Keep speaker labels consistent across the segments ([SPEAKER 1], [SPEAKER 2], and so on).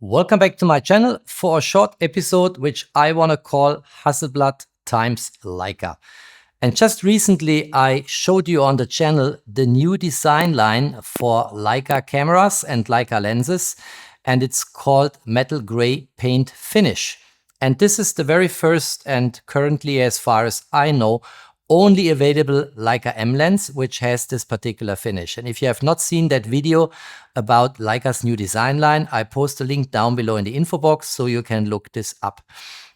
[SPEAKER 1] Welcome back to my channel for a short episode which I want to call Hasselblad times Leica. And just recently I showed you on the channel the new design line for Leica cameras and Leica lenses, and it's called Metal Gray Paint Finish. And this is the very first and currently, as far as I know, only available Leica-M lens which has this particular finish. And if you have not seen that video about Leica's new design line, I post a link down below in the info box so you can look this up.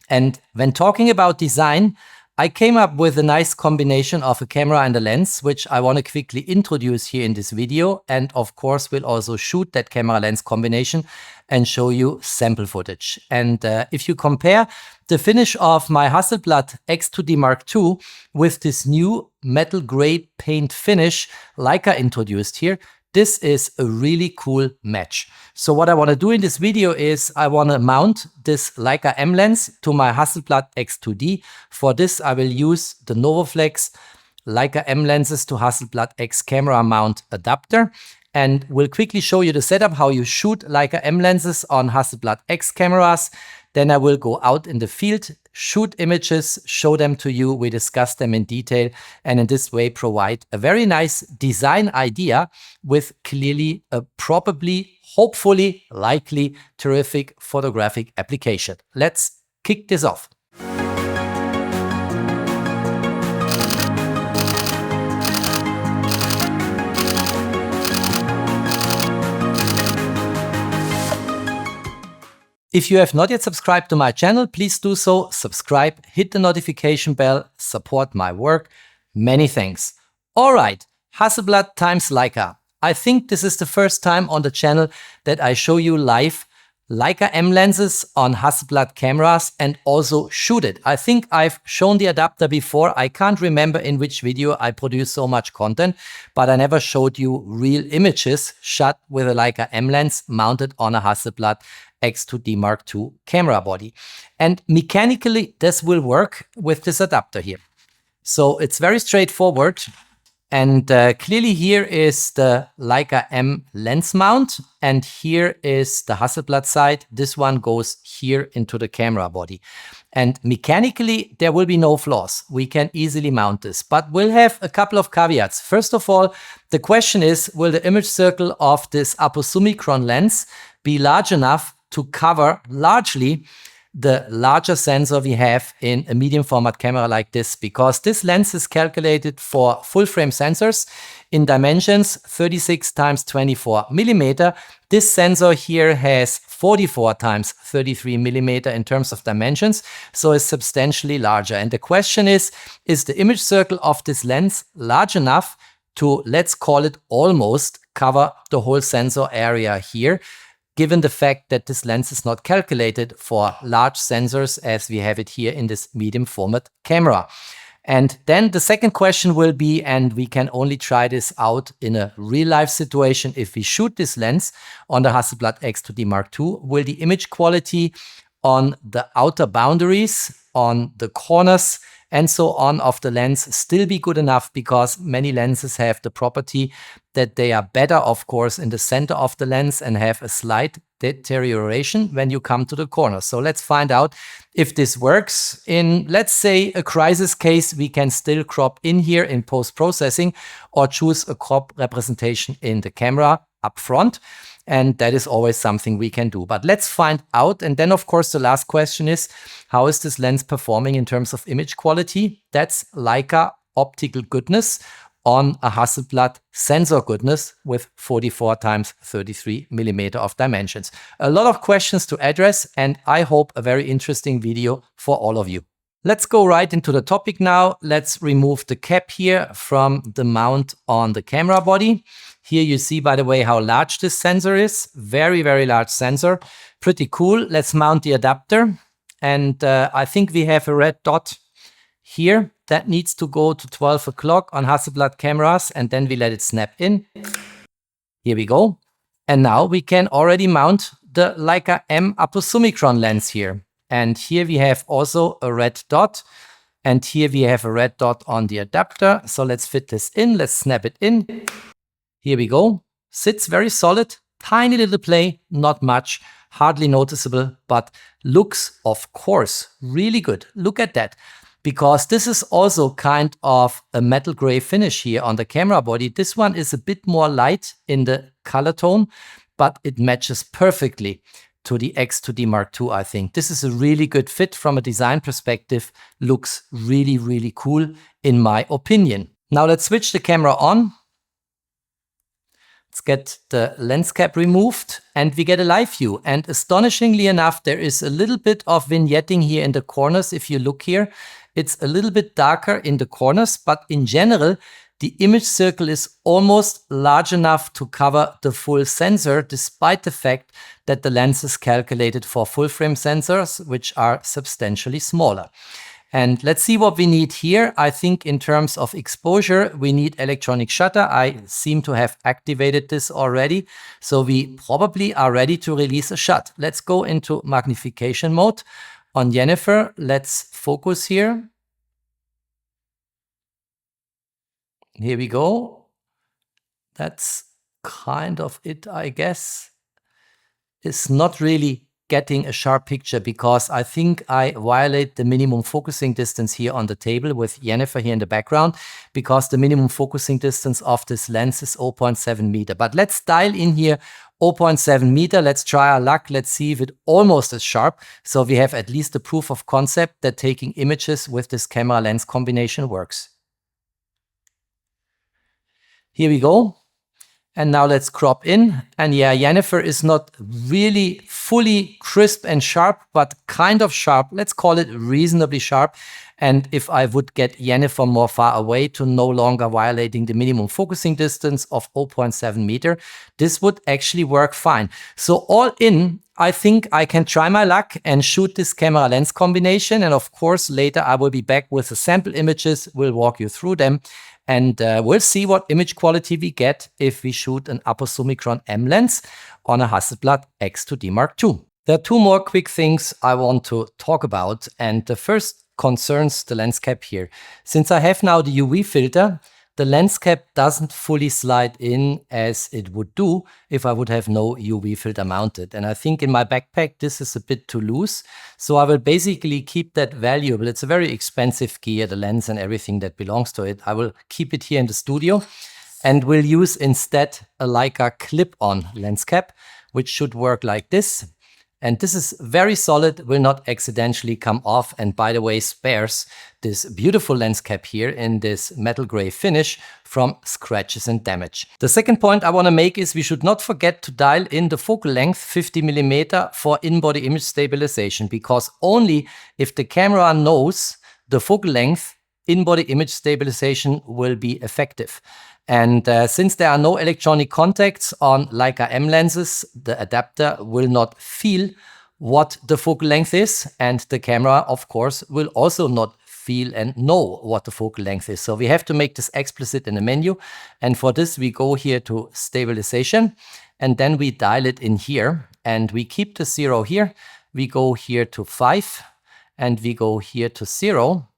[SPEAKER 1] And when talking about design, I came up with a nice combination of a camera and a lens, which I want to quickly introduce here in this video. And of course, we'll also shoot that camera lens combination and show you sample footage. And if you compare the finish of my Hasselblad X2D II with this new metal gray paint finish Leica introduced here, this is a really cool match. So what I want to do in this video is I want to mount this Leica-M lens to my Hasselblad X2D. For this, I will use the Novoflex Leica-M lenses to Hasselblad X camera mount adapter. And we'll quickly show you the setup, how you shoot Leica-M lenses on Hasselblad X cameras. Then I will go out in the field, shoot images, show them to you, we discuss them in detail, and in this way provide a very nice design idea with clearly a probably, hopefully, likely, terrific photographic application. Let's kick this off. If you have not yet subscribed to my channel, please do so. Subscribe, hit the notification bell, support my work. Many thanks. All right, Hasselblad times Leica. I think this is the first time on the channel that I show you live Leica-M lenses on Hasselblad cameras and also shoot it. I think I've shown the adapter before. I can't remember in which video I produced so much content, but I never showed you real images shot with a Leica-M lens mounted on a Hasselblad X2D II camera body. And mechanically, this will work with this adapter here. So it's very straightforward. And clearly here is the Leica-M lens mount. And here is the Hasselblad side. This one goes here into the camera body. And mechanically, there will be no flaws. We can easily mount this, but we'll have a couple of caveats. First of all, the question is, will the image circle of this Apo-Summicron lens be large enough to cover largely the larger sensor we have in a medium format camera like this, because this lens is calculated for full frame sensors in dimensions 36 × 24 millimeter. This sensor here has 44 × 33 millimeter in terms of dimensions, so it's substantially larger. And the question is the image circle of this lens large enough to, let's call it, almost cover the whole sensor area here, given the fact that this lens is not calculated for large sensors as we have it here in this medium format camera. And then the second question will be, and we can only try this out in a real life situation, if we shoot this lens on the Hasselblad X2D II, will the image quality on the outer boundaries, on the corners, and so on of the lens still be good enough? Because many lenses have the property that they are better, of course, in the center of the lens and have a slight deterioration when you come to the corner. So let's find out if this works. In, let's say, a crisis case, we can still crop in here in post-processing or choose a crop representation in the camera up front. And that is always something we can do. But let's find out. And then, of course, the last question is, how is this lens performing in terms of image quality? That's Leica optical goodness on a Hasselblad sensor goodness with 44 × 33 millimeter of dimensions. A lot of questions to address, and I hope a very interesting video for all of you. Let's go right into the topic now. Let's remove the cap here from the mount on the camera body. Here you see, by the way, how large this sensor is. Very, very large sensor. Pretty cool. Let's mount the adapter. And I think we have a red dot here that needs to go to 12 o'clock on Hasselblad cameras, and then we let it snap in. Here we go. And now we can already mount the Leica-M Apo-Summicron lens here. And here we have also a red dot. And here we have a red dot on the adapter. So let's fit this in. Let's snap it in. Here we go. Sits very solid. tiny little play, not much, hardly noticeable, but looks, of course, really good. Look at that. Because this is also kind of a metal gray finish here on the camera body. This one is a bit more light in the color tone, but it matches perfectly to the X2D Mark II, I think. This is a really good fit from a design perspective. Looks really, really cool in my opinion. Now let's switch the camera on. Let's get the lens cap removed and we get a live view. And astonishingly enough, there is a little bit of vignetting here in the corners. If you look here, it's a little bit darker in the corners, but in general, the image circle is almost large enough to cover the full sensor, despite the fact that the lens is calculated for full frame sensors, which are substantially smaller. And let's see what we need here. I think in terms of exposure, we need electronic shutter. I seem to have activated this already. So we probably are ready to release a shot. Let's go into magnification mode. On Jennifer, let's focus here. Here we go. That's kind of it, I guess. It's not really getting a sharp picture because I think I violate the minimum focusing distance here on the table with Jennifer here in the background, because the minimum focusing distance of this lens is 0.7 meter. But let's dial in here 0.7 meter. Let's try our luck. Let's see if it almost is sharp. So we have at least a proof of concept that taking images with this camera lens combination works. Here we go. And now let's crop in. And yeah, Jennifer is not really fully crisp and sharp, but kind of sharp. Let's call it reasonably sharp. And if I would get Jennifer more far away to no longer violating the minimum focusing distance of 0.7 meter, this would actually work fine. So all in, I think I can try my luck and shoot this camera lens combination. And of course, later I will be back with the sample images. We'll walk you through them. And we'll see what image quality we get if we shoot an Apo-Summicron-M lens on a Hasselblad X2D Mark II. There are two more quick things I want to talk about. And the first concerns the lens cap here. Since I have now the UV filter, the lens cap doesn't fully slide in as it would do if I would have no UV filter mounted. And I think in my backpack, this is a bit too loose. So I will basically keep that valuable. It's a very expensive gear, the lens and everything that belongs to it. I will keep it here in the studio and will use instead a Leica clip-on lens cap, which should work like this. And this is very solid, will not accidentally come off, and by the way, spares this beautiful lens cap here in this metal gray finish from scratches and damage. The second point I want to make is we should not forget to dial in the focal length 50mm for in-body image stabilization, because only if the camera knows the focal length, in-body image stabilization will be effective. And since there are no electronic contacts on Leica-M lenses, the adapter will not feel what the focal length is, and the camera, of course, will also not feel and know what the focal length is. So we have to make this explicit in the menu, and for this we go here to stabilization, and then we dial it in here, and we keep the 0 here. We go here to 5, and we go here to 0,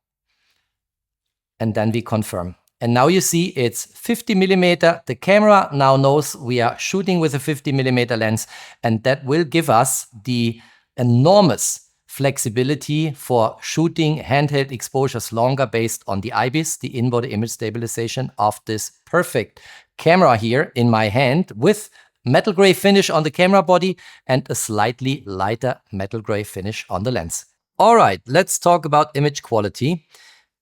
[SPEAKER 1] and then we confirm. And now you see it's 50mm. The camera now knows we are shooting with a 50mm lens, and that will give us the enormous flexibility for shooting handheld exposures longer based on the IBIS, the in-body image stabilization of this perfect camera here in my hand with metal gray finish on the camera body and a slightly lighter metal gray finish on the lens. All right, let's talk about image quality.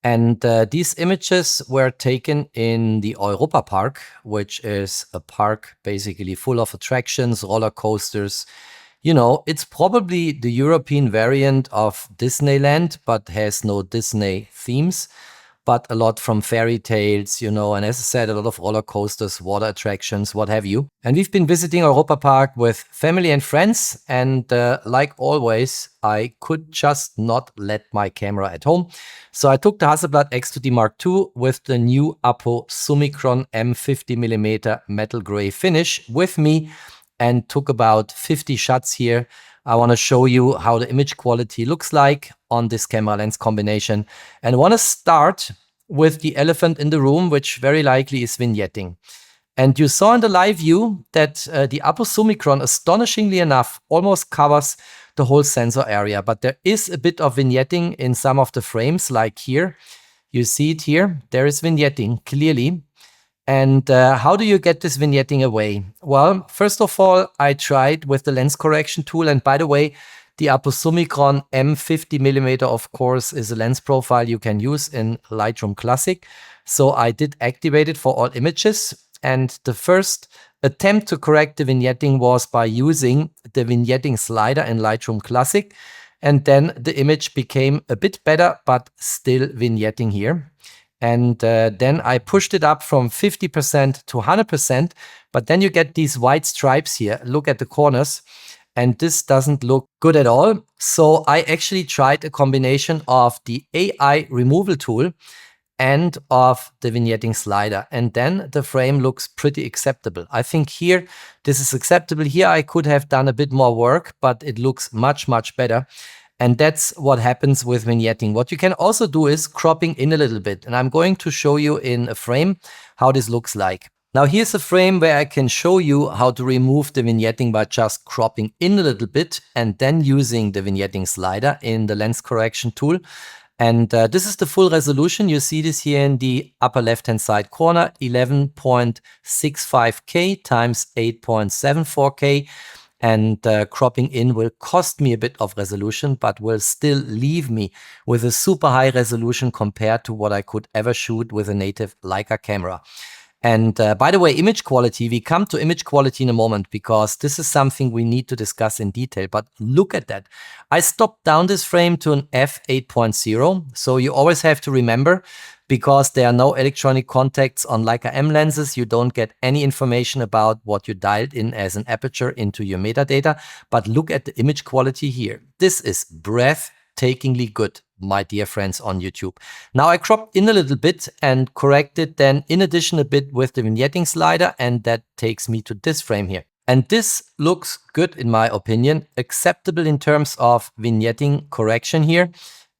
[SPEAKER 1] And these images were taken in the Europa Park, which is a park basically full of attractions, roller coasters. You know, it's probably the European variant of Disneyland, but has no Disney themes, but a lot from fairy tales, you know, and as I said, a lot of roller coasters, water attractions, what have you. And we've been visiting Europa Park with family and friends, and like always, I could just not let my camera at home. So I took the Hasselblad X2D Mark II with the new Apo-Summicron-M 50mm metal gray finish with me and took about 50 shots here. I want to show you how the image quality looks like on this camera lens combination. And I want to start with the elephant in the room, which very likely is vignetting. And you saw in the live view that the Apo-Summicron, astonishingly enough, almost covers the whole sensor area. But there is a bit of vignetting in some of the frames, like here. You see it here. There is vignetting, clearly. And how do you get this vignetting away? Well, first of all, I tried with the lens correction tool. And by the way, the Apo-Summicron-M 50mm, of course, is a lens profile you can use in Lightroom Classic. So I did activate it for all images. And the first attempt to correct the vignetting was by using the vignetting slider in Lightroom Classic. And then the image became a bit better, but still vignetting here. And then I pushed it up from 50% to 100%. But then you get these white stripes here. Look at the corners. And this doesn't look good at all. So I actually tried a combination of the AI removal tool and of the vignetting slider. And then the frame looks pretty acceptable. I think here, this is acceptable. Here I could have done a bit more work, but it looks much, much better. And that's what happens with vignetting. What you can also do is cropping in a little bit. And I'm going to show you in a frame how this looks like. Now here's a frame where I can show you how to remove the vignetting by just cropping in a little bit and then using the vignetting slider in the lens correction tool. And this is the full resolution. You see this here in the upper left-hand side corner, 11.65K times 8.74K. And cropping in will cost me a bit of resolution, but will still leave me with a super high resolution compared to what I could ever shoot with a native Leica camera. And by the way, image quality, we come to image quality in a moment because this is something we need to discuss in detail. But look at that. I stopped down this frame to an f8.0. So you always have to remember, because there are no electronic contacts on Leica-M lenses, you don't get any information about what you dialed in as an aperture into your metadata. But look at the image quality here. This is breathtakingly good, my dear friends on YouTube. Now I cropped in a little bit and corrected then in addition a bit with the vignetting slider, and that takes me to this frame here. And this looks good in my opinion, acceptable in terms of vignetting correction here.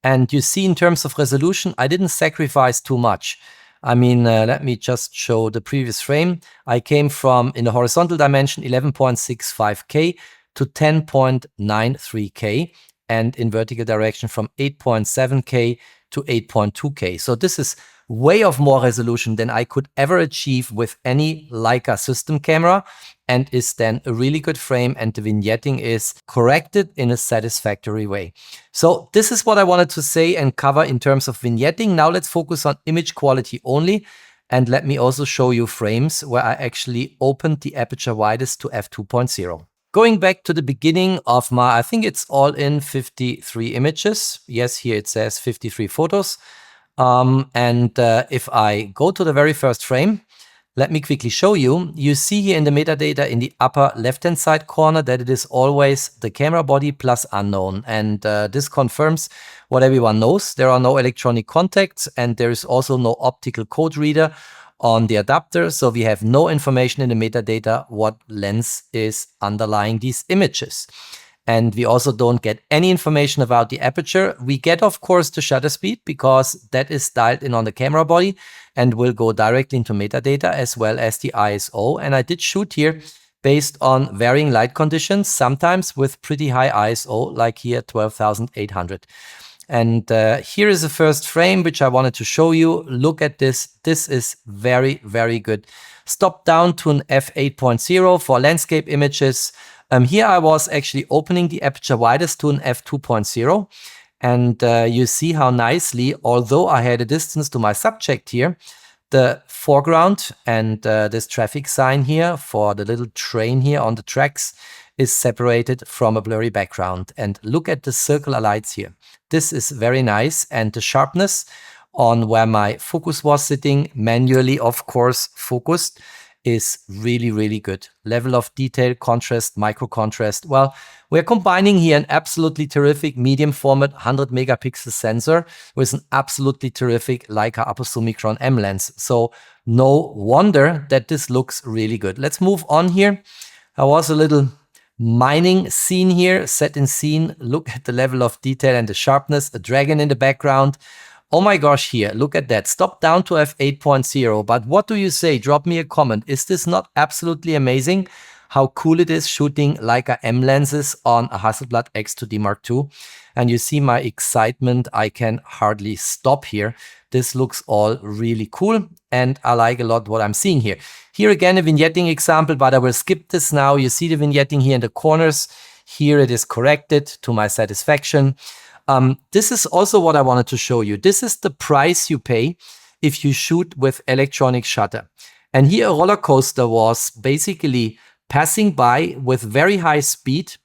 [SPEAKER 1] And you see in terms of resolution, I didn't sacrifice too much. I mean, let me just show the previous frame. I came from, in the horizontal dimension, 11.65K to 10.93K. And in vertical direction from 8.7K to 8.2K. So this is way of more resolution than I could ever achieve with any Leica system camera, and is then a really good frame, and the vignetting is corrected in a satisfactory way. So this is what I wanted to say and cover in terms of vignetting. Now let's focus on image quality only. And let me also show you frames where I actually opened the aperture widest to f2.0. Going back to the beginning of my, I think it's all in 53 images. Yes, here it says 53 photos. If I go to the very first frame, let me quickly show you. You see here in the metadata in the upper left-hand side corner that it is always the camera body plus unknown. And this confirms what everyone knows. There are no electronic contacts, and there is also no optical code reader on the adapter, so we have no information in the metadata what lens is underlying these images. And we also don't get any information about the aperture. We get, of course, the shutter speed because that is dialed in on the camera body and will go directly into metadata, as well as the ISO. And I did shoot here based on varying light conditions, sometimes with pretty high ISO, like here 12,800. And here is the first frame, which I wanted to show you. Look at this. This is very, very good. Stop down to an f8.0 for landscape images. Here I was actually opening the aperture widest to an f2.0. And you see how nicely, although I had a distance to my subject here, the foreground and this traffic sign here for the little train here on the tracks is separated from a blurry background. And look at the circular lights here. This is very nice. And the sharpness on where my focus was sitting, manually, of course, focused, is really, really good. Level of detail, contrast, micro contrast. Well, we're combining here an absolutely terrific medium format 100 megapixel sensor with an absolutely terrific Leica Apo-Summicron-M lens. So no wonder that this looks really good. Let's move on here. I was a little mining scene here, set in scene. Look at the level of detail and the sharpness, a dragon in the background. Oh my gosh, here, look at that. Stop down to f8.0. But what do you say? Drop me a comment. Is this not absolutely amazing? How cool it is shooting Leica-M lenses on a Hasselblad X2D Mark II. And you see my excitement. I can hardly stop here. This looks all really cool. And I like a lot what I'm seeing here. Here again, a vignetting example, but I will skip this now. You see the vignetting here in the corners. Here it is corrected to my satisfaction. This is also what I wanted to show you. This is the price you pay if you shoot with electronic shutter. And here a roller coaster was basically passing by with very high speed.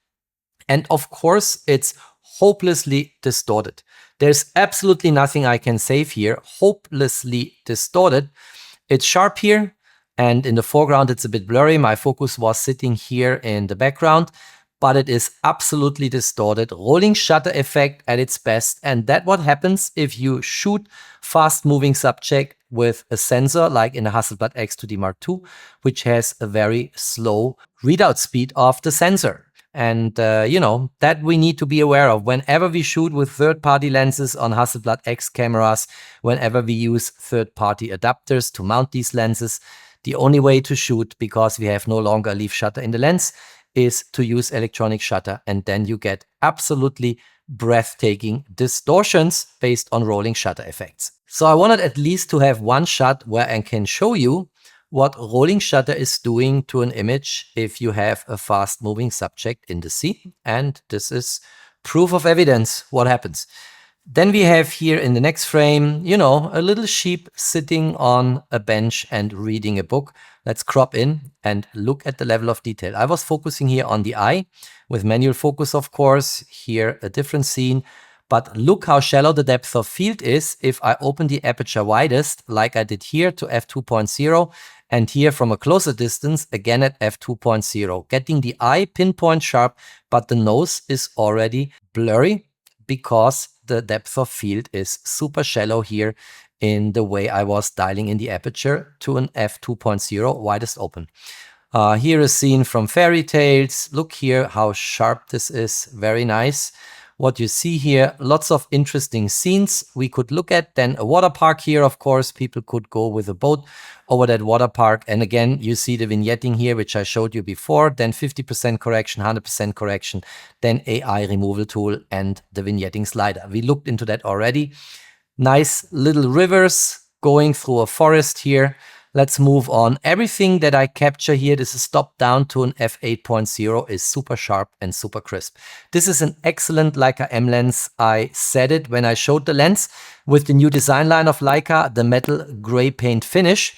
[SPEAKER 1] And of course, it's hopelessly distorted. There's absolutely nothing I can save here. Hopelessly distorted. It's sharp here. And in the foreground, it's a bit blurry. My focus was sitting here in the background. But it is absolutely distorted, rolling shutter effect at its best. And that's what happens if you shoot fast-moving subject with a sensor like in the Hasselblad X2D Mark II, which has a very slow readout speed of the sensor. And, you know, that we need to be aware of whenever we shoot with third-party lenses on Hasselblad X cameras, whenever we use third-party adapters to mount these lenses. The only way to shoot, because we have no longer a leaf shutter in the lens, is to use electronic shutter, and then you get absolutely breathtaking distortions based on rolling shutter effects. So I wanted at least to have one shot where I can show you what rolling shutter is doing to an image if you have a fast moving subject in the scene. And this is proof of evidence what happens. Then we have here in the next frame, you know, a little sheep sitting on a bench and reading a book. Let's crop in and look at the level of detail. I was focusing here on the eye with manual focus, of course. Here a different scene. But look how shallow the depth of field is if I open the aperture widest, like I did here to f2.0, and here from a closer distance, again at f2.0. Getting the eye pinpoint sharp, but the nose is already blurry because the depth of field is super shallow here in the way I was dialing in the aperture to an f2.0 widest open. Here a scene from Fairy Tales. Look here how sharp this is. Very nice. What you see here, lots of interesting scenes we could look at. Then a water park here, of course, people could go with a boat over that water park. And again, you see the vignetting here, which I showed you before. Then 50% correction, 100% correction, then AI removal tool and the vignetting slider. We looked into that already. Nice little rivers going through a forest here. Let's move on. Everything that I capture here, this is stopped down to an f8.0, is super sharp and super crisp. This is an excellent Leica-M lens. I said it when I showed the lens with the new design line of Leica, the metal gray paint finish.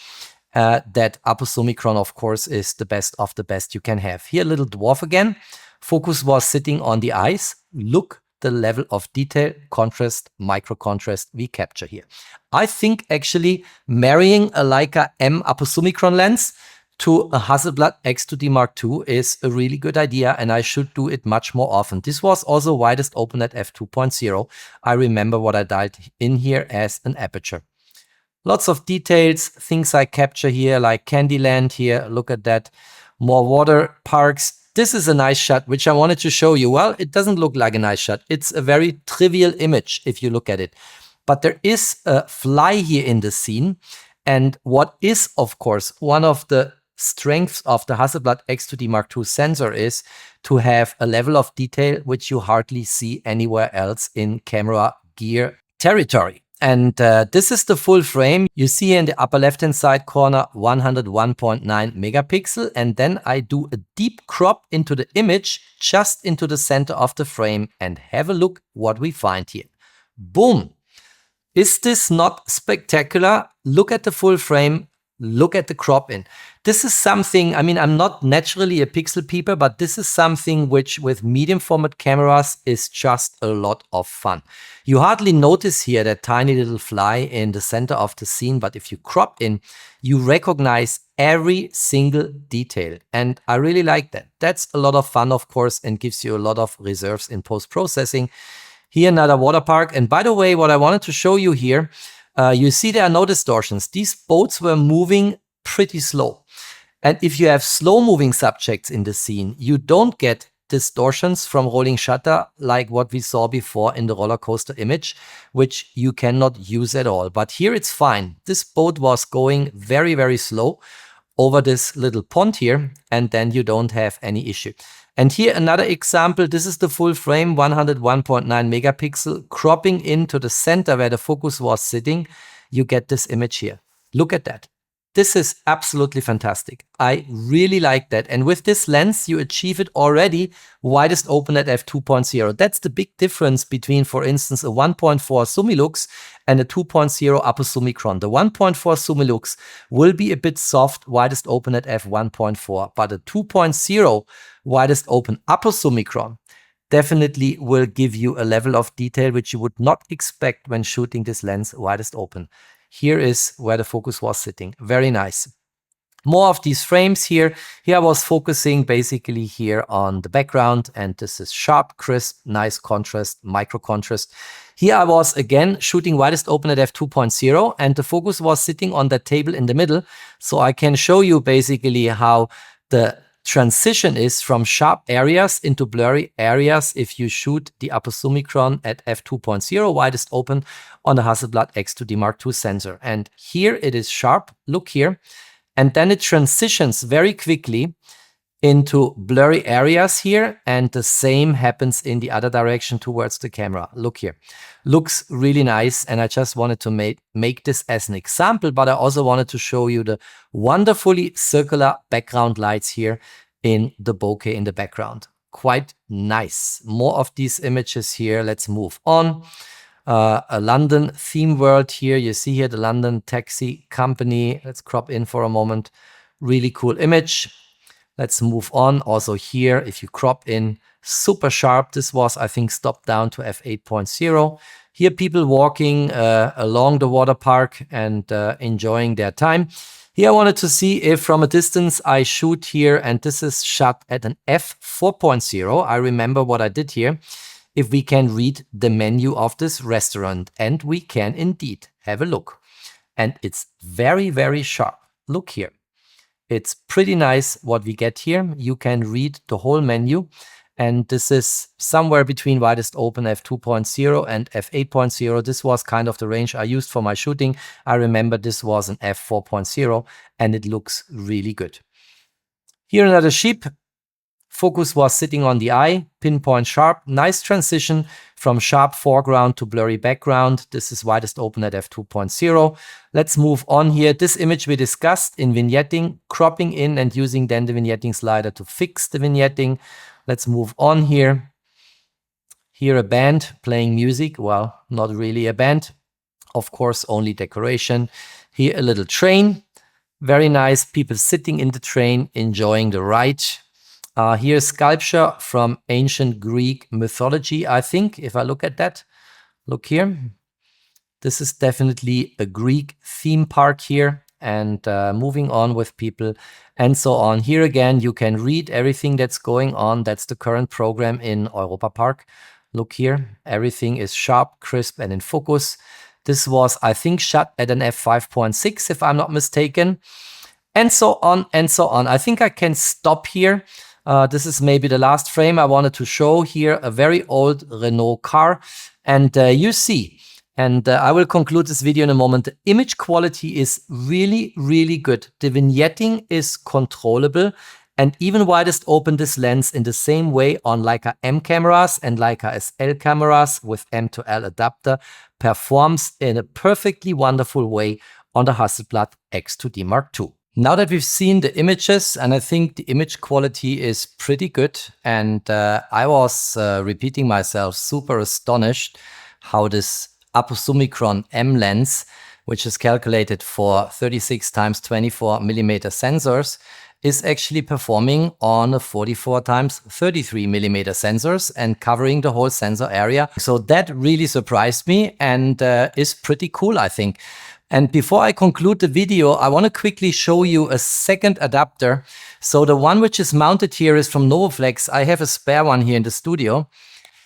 [SPEAKER 1] That Apo-Summicron, of course, is the best of the best you can have. Here, a little dwarf again. Focus was sitting on the eyes. Look the level of detail, contrast, micro contrast we capture here. I think actually marrying a Leica-M Apo-Summicron lens to a Hasselblad X2D Mark II is a really good idea, and I should do it much more often. This was also widest open at f2.0. I remember what I dialed in here as an aperture. Lots of details, things I capture here, like Candyland here. Look at that. More water parks. This is a nice shot, which I wanted to show you. Well, it doesn't look like a nice shot. It's a very trivial image if you look at it. But there is a fly here in the scene. And what is, of course, one of the strengths of the Hasselblad X2D Mark II sensor is to have a level of detail which you hardly see anywhere else in camera gear territory. And this is the full frame. You see here in the upper left-hand side corner, 101.9 megapixel. And then I do a deep crop into the image, just into the center of the frame. And have a look what we find here. Boom! Is this not spectacular? Look at the full frame. Look at the crop in. This is something, I mean, I'm not naturally a pixel peeper, but this is something which with medium format cameras is just a lot of fun. You hardly notice here that tiny little fly in the center of the scene, but if you crop in, you recognize every single detail. And I really like that. That's a lot of fun, of course, and gives you a lot of reserves in post-processing. Here another water park. And by the way, what I wanted to show you here, you see there are no distortions. These boats were moving pretty slow. And if you have slow moving subjects in the scene, you don't get distortions from rolling shutter like what we saw before in the roller coaster image, which you cannot use at all. But here it's fine. This boat was going very, very slow over this little pond here, and then you don't have any issue. And here another example, this is the full frame, 101.9 megapixel, cropping into the center where the focus was sitting. You get this image here. Look at that. This is absolutely fantastic. I really like that. And with this lens, you achieve it already widest open at f2.0. That's the big difference between, for instance, a 1.4 Summilux and a 2.0 Apo-Summicron. The 1.4 Summilux will be a bit soft, widest open at f1.4, but a 2.0 widest open Apo-Summicron definitely will give you a level of detail which you would not expect when shooting this lens widest open. Here is where the focus was sitting. Very nice. More of these frames here. Here I was focusing basically here on the background, and this is sharp, crisp, nice contrast, micro contrast. Here I was again shooting widest open at f2.0, and the focus was sitting on that table in the middle. So I can show you basically how the transition is from sharp areas into blurry areas if you shoot the Apo-Summicron at f2.0 widest open on the Hasselblad X2D Mark II sensor. And here it is sharp, look here, and then it transitions very quickly into blurry areas here, and the same happens in the other direction towards the camera. Look here. Looks really nice, and I just wanted to make this as an example, but I also wanted to show you the wonderfully circular background lights here in the bokeh in the background. Quite nice. More of these images here. Let's move on. A London theme world here. You see here the London taxi company. Let's crop in for a moment. Really cool image. Let's move on. Also here, if you crop in, super sharp. This was, I think, stopped down to f8.0. Here people walking along the water park and enjoying their time. Here I wanted to see if from a distance I shoot here, and this is shot at an f4.0. I remember what I did here. If we can read the menu of this restaurant, and we can indeed have a look. And it's very, very sharp. Look here. It's pretty nice what we get here. You can read the whole menu, and this is somewhere between widest open f2.0 and f8.0. This was kind of the range I used for my shooting. I remember this was an f4.0, and it looks really good. Here another sheep. Focus was sitting on the eye, pinpoint sharp, nice transition from sharp foreground to blurry background. This is widest open at f2.0. Let's move on here. This image we discussed in vignetting, cropping in and using then the vignetting slider to fix the vignetting. Let's move on here. Here a band playing music. Well, not really a band. Of course, only decoration. Here a little train. Very nice. People sitting in the train, enjoying the ride. Here's sculpture from ancient Greek mythology, I think, if I look at that. Look here. This is definitely a Greek theme park here, and moving on with people and so on. Here again, you can read everything that's going on. That's the current program in Europa Park. Look here. Everything is sharp, crisp, and in focus. This was, I think, shot at an f5.6, if I'm not mistaken. And so on and so on. I think I can stop here. This is maybe the last frame I wanted to show here, a very old Renault car. And you see, and I will conclude this video in a moment, the image quality is really, really good. The vignetting is controllable, and even widest open this lens in the same way on Leica M cameras and Leica SL cameras with M to L adapter performs in a perfectly wonderful way on the Hasselblad X2D Mark II. Now that we've seen the images, and I think the image quality is pretty good, and I was repeating myself, super astonished how this Apo-Summicron-M lens, which is calculated for 36 times 24 millimeter sensors, is actually performing on a 44 times 33 millimeter sensors and covering the whole sensor area. So that really surprised me and is pretty cool, I think. And before I conclude the video, I want to quickly show you a second adapter. So the one which is mounted here is from Novoflex. I have a spare one here in the studio.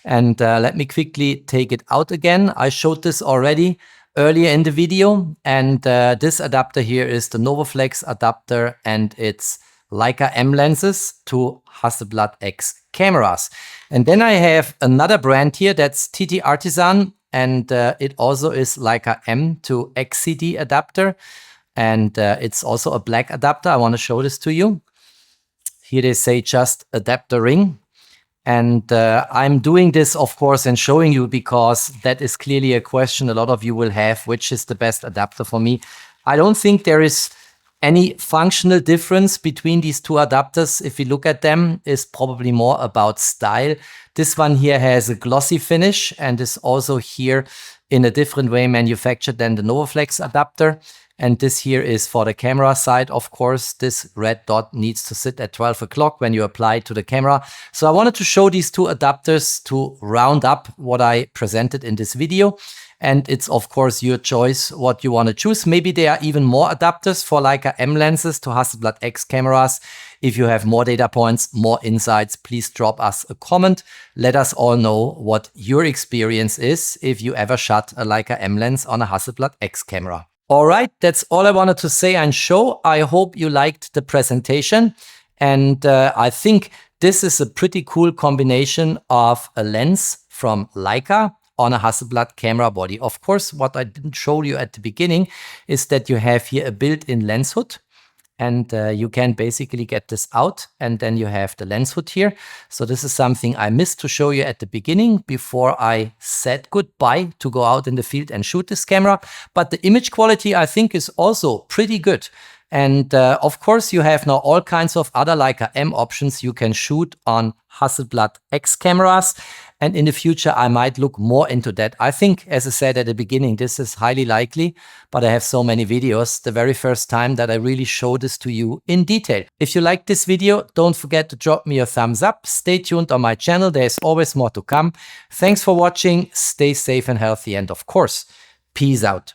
[SPEAKER 1] And let me quickly take it out again. I showed this already earlier in the video. And this adapter here is the Novoflex adapter, and it's Leica M lenses to Hasselblad X cameras. And then I have another brand here, that's TT Artisan, and it also is Leica-M to X2D adapter. And it's also a black adapter. I want to show this to you. Here they say just adapter ring. And I'm doing this, of course, and showing you because that is clearly a question a lot of you will have, which is the best adapter for me. I don't think there is any functional difference between these two adapters. If you look at them, is probably more about style. This one here has a glossy finish and is also here in a different way manufactured than the Novoflex adapter. And this here is for the camera side. Of course, this red dot needs to sit at 12 o'clock when you apply it to the camera. So I wanted to show these two adapters to round up what I presented in this video. And it's of course your choice what you want to choose. Maybe there are even more adapters for Leica-M lenses to Hasselblad X cameras. If you have more data points, more insights, please drop us a comment. Let us all know what your experience is if you ever shot a Leica-M lens on a Hasselblad X camera. All right, that's all I wanted to say and show. I hope you liked the presentation. And I think this is a pretty cool combination of a lens from Leica on a Hasselblad camera body. Of course, what I didn't show you at the beginning is that you have here a built-in lens hood. And you can basically get this out, and then you have the lens hood here. So this is something I missed to show you at the beginning before I said goodbye to go out in the field and shoot this camera. But the image quality, I think, is also pretty good. And of course, you have now all kinds of other Leica-M options you can shoot on Hasselblad X cameras. And in the future, I might look more into that. I think, as I said at the beginning, this is highly likely, but I have so many videos, the very first time that I really show this to you in detail. If you liked this video, don't forget to drop me a thumbs up. Stay tuned on my channel. There's always more to come. Thanks for watching. Stay safe and healthy. And of course, peace out.